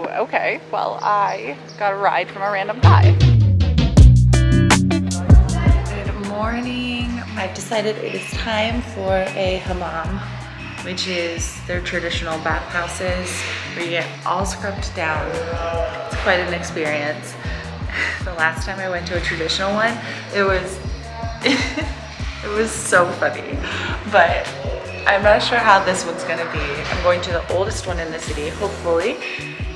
Ooh, okay. Well, I got a ride from a random guy. Good morning. I've decided it is time for a hammam, which is their traditional bathhouses where you get all scrubbed down. It's quite an experience. The last time I went to a traditional one, it was it was so funny, but I'm not sure how this one's gonna be. I'm going to the oldest one in the city, hopefully,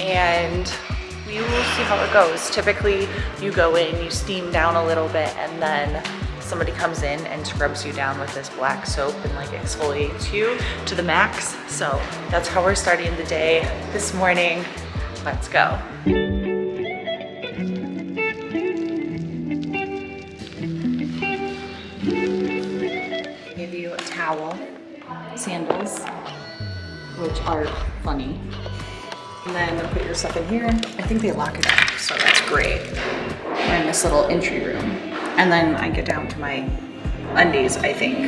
and we will see how it goes. Typically, you go in, you steam down a little bit, and then somebody comes in and scrubs you down with this black soap and like exfoliates you to the max. So that's how we're starting the day this morning. Let's go. Give you a towel, sandals, which are funny. And then put your stuff in here. I think they lock it up, so that's great. We're in this little entry room. And then I get down to my undies, I think.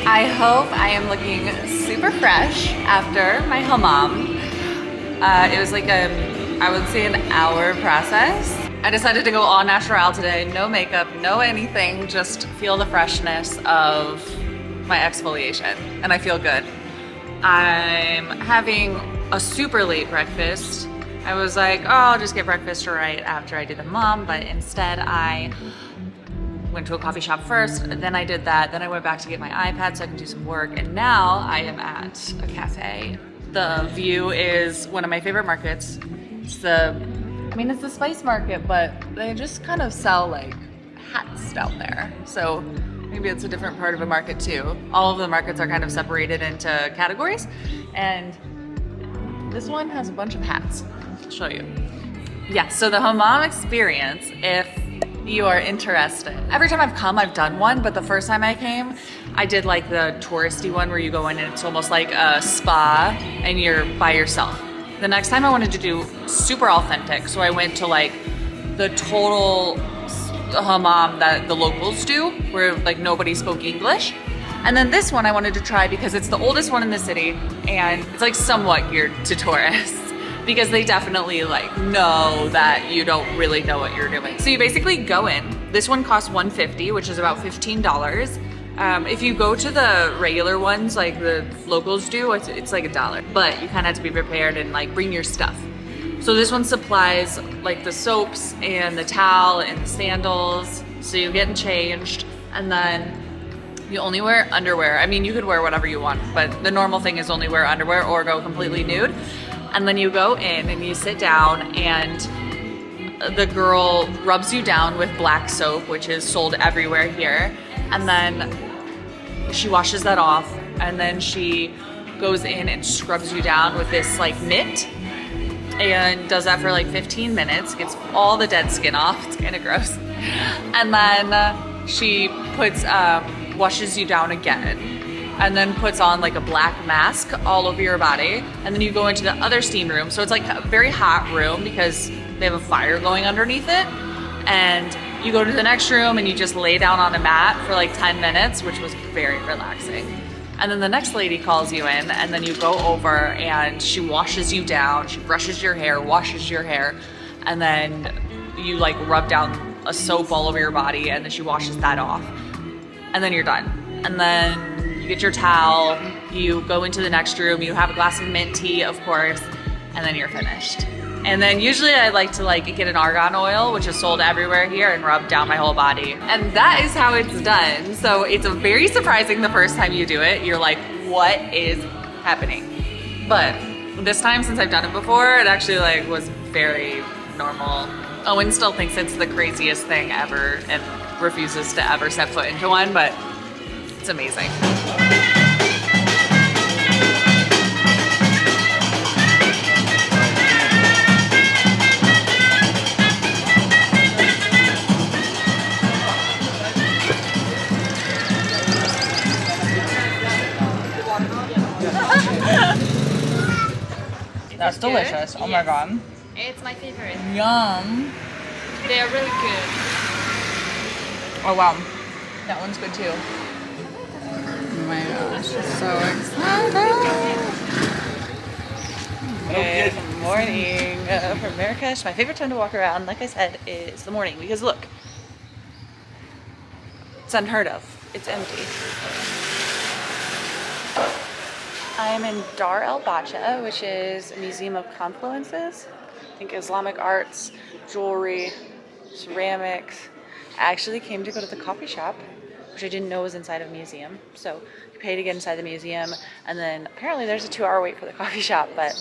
I hope I am looking super fresh after my hammam. It was like I would say an hour process. I decided to go all natural today, no makeup, no anything, just feel the freshness of my exfoliation, and I feel good. I'm having a super late breakfast. I was like, oh, I'll just get breakfast right after I did the hammam, but instead I went to a coffee shop first, then I did that, then I went back to get my iPad so I can do some work, and now I am at a cafe. The view is one of my favorite markets. It's the spice market, but they just kind of sell like hats down there. So maybe it's a different part of a market too. All of the markets are kind of separated into categories, and this one has a bunch of hats. I'll show you. Yeah, so the hammam experience, if you are interested. Every time I've come, I've done one, but the first time I came, I did like the touristy one where you go in and it's almost like a spa and you're by yourself. The next time I wanted to do super authentic, so I went to like the total hammam that the locals do, where like nobody spoke English. And then this one I wanted to try because it's the oldest one in the city and it's like somewhat geared to tourists because they definitely like know that you don't really know what you're doing. So you basically go in. This one costs $150, which is about $15. If you go to the regular ones like the locals do, it's like $1, but you kind of have to be prepared and like bring your stuff. So this one supplies like the soaps and the towel and the sandals, so you get changed, and then you only wear underwear. I mean, you could wear whatever you want, but the normal thing is only wear underwear or go completely nude. And then you go in and you sit down and the girl rubs you down with black soap, which is sold everywhere here. And then she washes that off, and then she goes in and scrubs you down with this like mitt and does that for like 15 minutes, gets all the dead skin off. It's kind of gross. And then she puts, washes you down again, and then puts on like a black mask all over your body. And then you go into the other steam room. So it's like a very hot room because they have a fire going underneath it. And you go to the next room and you just lay down on a mat for like 10 minutes, which was very relaxing. And then the next lady calls you in, and then you go over and she washes you down, she brushes your hair, washes your hair, and then you like rub down a soap all over your body, and then she washes that off. And then you're done. And then you get your towel, you go into the next room, you have a glass of mint tea, of course, and then you're finished. And then usually I like to like get an argan oil, which is sold everywhere here, and rub down my whole body. And that is how it's done. So it's very surprising the first time you do it. You're like, what is happening? But this time, since I've done it before, it actually like was very normal. Owen still thinks it's the craziest thing ever and refuses to ever step foot into one, but it's amazing. That's delicious. Oh my god. It's my favorite. Yum. They are really good. Oh wow. That one's good too. So excited! Good morning from Marrakech. My favorite time to walk around, like I said, is the morning because look, it's unheard of. It's empty. I'm in Dar El Bacha, which is a museum of confluences. I think Islamic arts, jewelry, ceramics. I actually came to go to the coffee shop, which I didn't know was inside of a museum. So you pay to get inside the museum, and then apparently there's a 2-hour wait for the coffee shop, but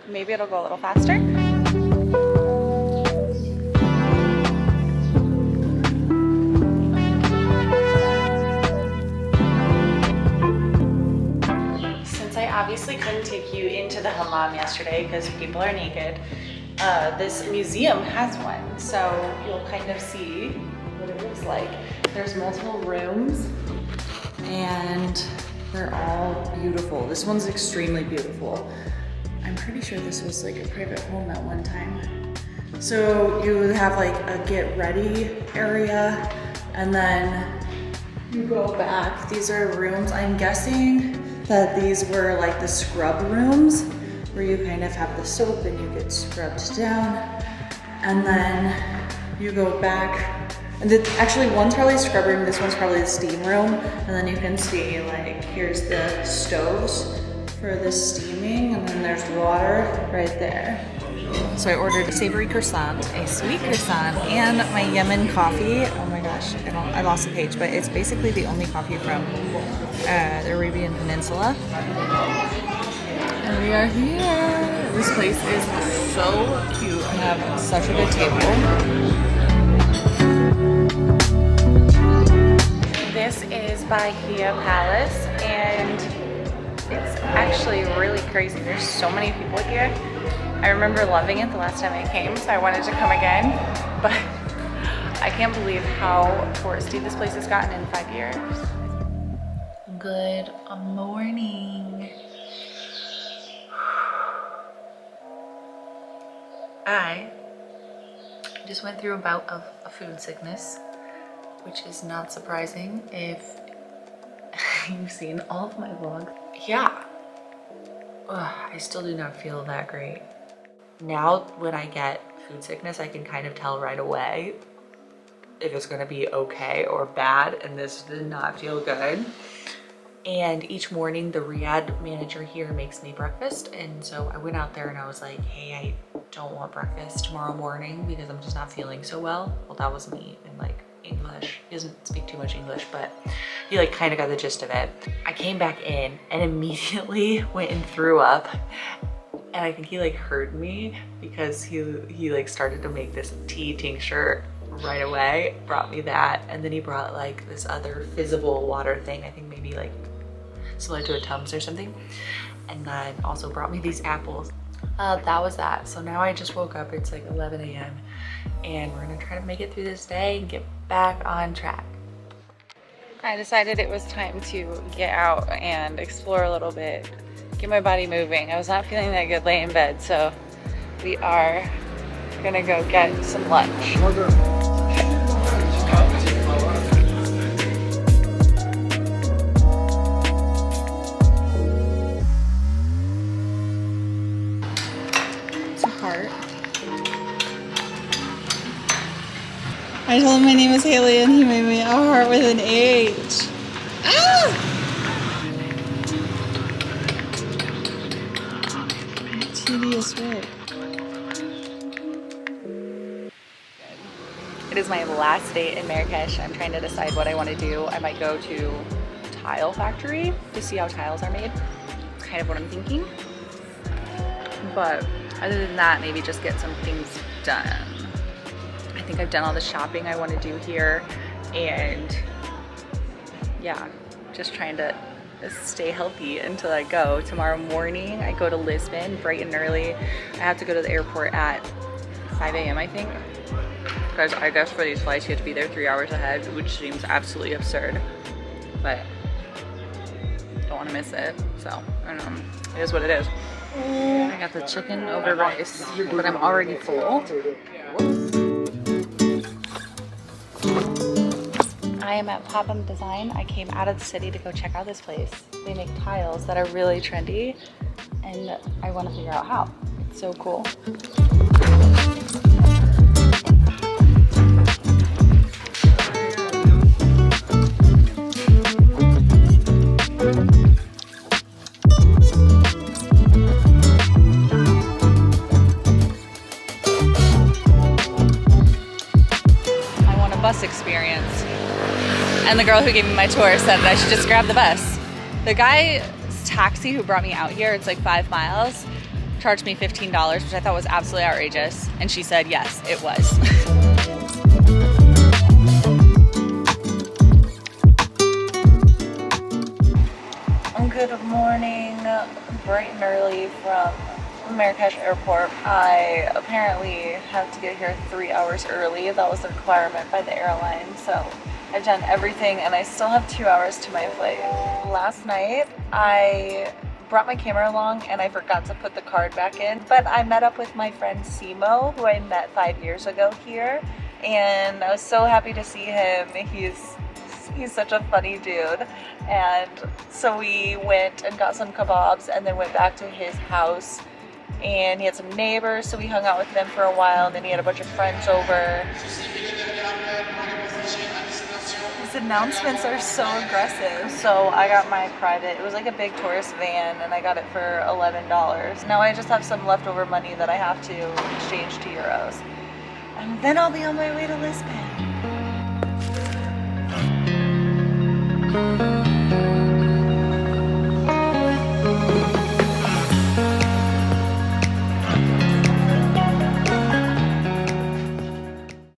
maybe it'll go a little faster. Since I obviously couldn't take you into the hammam yesterday because people are naked, this museum has one, so you'll kind of see what it looks like. There's multiple rooms and they're all beautiful. This one's extremely beautiful. I'm pretty sure this was like a private home at one time. So you have like a get ready area and then you go back. These are rooms. I'm guessing that these were like the scrub rooms where you kind of have the soap and you get scrubbed down, and then you go back. And actually one's probably the scrub room, this one's probably the steam room, and then you can see like here's the stoves for the steaming, and then there's water right there. So I ordered a savory croissant, a sweet croissant, and my Yemen coffee. Oh my gosh, I lost the page, but it's basically the only coffee from the Arabian Peninsula. And we are here. This place is so cute. I have such a good table. This is Bahia Palace, and it's actually really crazy. There's so many people here. I remember loving it the last time I came, so I wanted to come again, but I can't believe how touristy this place has gotten in 5 years. Good morning. I just went through a bout of a food sickness, which is not surprising if you've seen all of my vlogs. Yeah, I still do not feel that great. Now when I get food sickness, I can kind of tell right away if it's gonna be okay or bad, and this did not feel good. And each morning the Riyadh manager here makes me breakfast, and so I went out there and I was like, hey, I don't want breakfast tomorrow morning because I'm just not feeling so well. Well, that was me in like English. He doesn't speak too much English, but he like kind of got the gist of it. I came back in and immediately went and threw up, and I think he like heard me because he like started to make this tea tincture right away, brought me that, and then he brought like this other fizzable water thing, I think maybe like similar to a Tums or something, and then also brought me these apples. That was that. So now I just woke up, it's like 11 a.m. and we're gonna try to make it through this day and get back on track. I decided it was time to get out and explore a little bit, get my body moving. I was not feeling that good laying in bed, so we are gonna go get some lunch. It's a heart. I told him my name is Haley and he made me a heart with an H. Ah! Tedious work. It is my last day in Marrakech. I'm trying to decide what I want to do. I might go to Tile Factory to see how tiles are made. That's kind of what I'm thinking. But other than that, maybe just get some things done. I think I've done all the shopping I want to do here, and yeah, just trying to stay healthy until I go. Tomorrow morning I go to Lisbon bright and early. I have to go to the airport at 5 a.m. I think, because I guess for these flights you have to be there 3 hours ahead, which seems absolutely absurd, but don't want to miss it, so I don't know, it is what it is. I got the chicken over rice, but I'm already full. I am at Hammam Design. I came out of the city to go check out this place. They make tiles that are really trendy and I want to figure out how. It's so cool. Bus experience, and the girl who gave me my tour said that I should just grab the bus. The guy's taxi who brought me out here, it's like 5 miles, charged me $15, which I thought was absolutely outrageous, and she said yes, it was. Good morning, bright and early from Marrakech airport. I apparently have to get here 3 hours early. That was the requirement by the airline. So I've done everything and I still have 2 hours to my flight. Last night I brought my camera along and I forgot to put the card back in, but I met up with my friend Simo, who I met 5 years ago here, and I was so happy to see him. He's such a funny dude. And so we went and got some kebabs and then went back to his house. And he had some neighbors, so we hung out with them for a while, and then he had a bunch of friends over. These announcements are so aggressive. So I got my private, it was like a big tourist van, and I got it for $11. Now I just have some leftover money that I have to exchange to euros. And then I'll be on my way to Lisbon.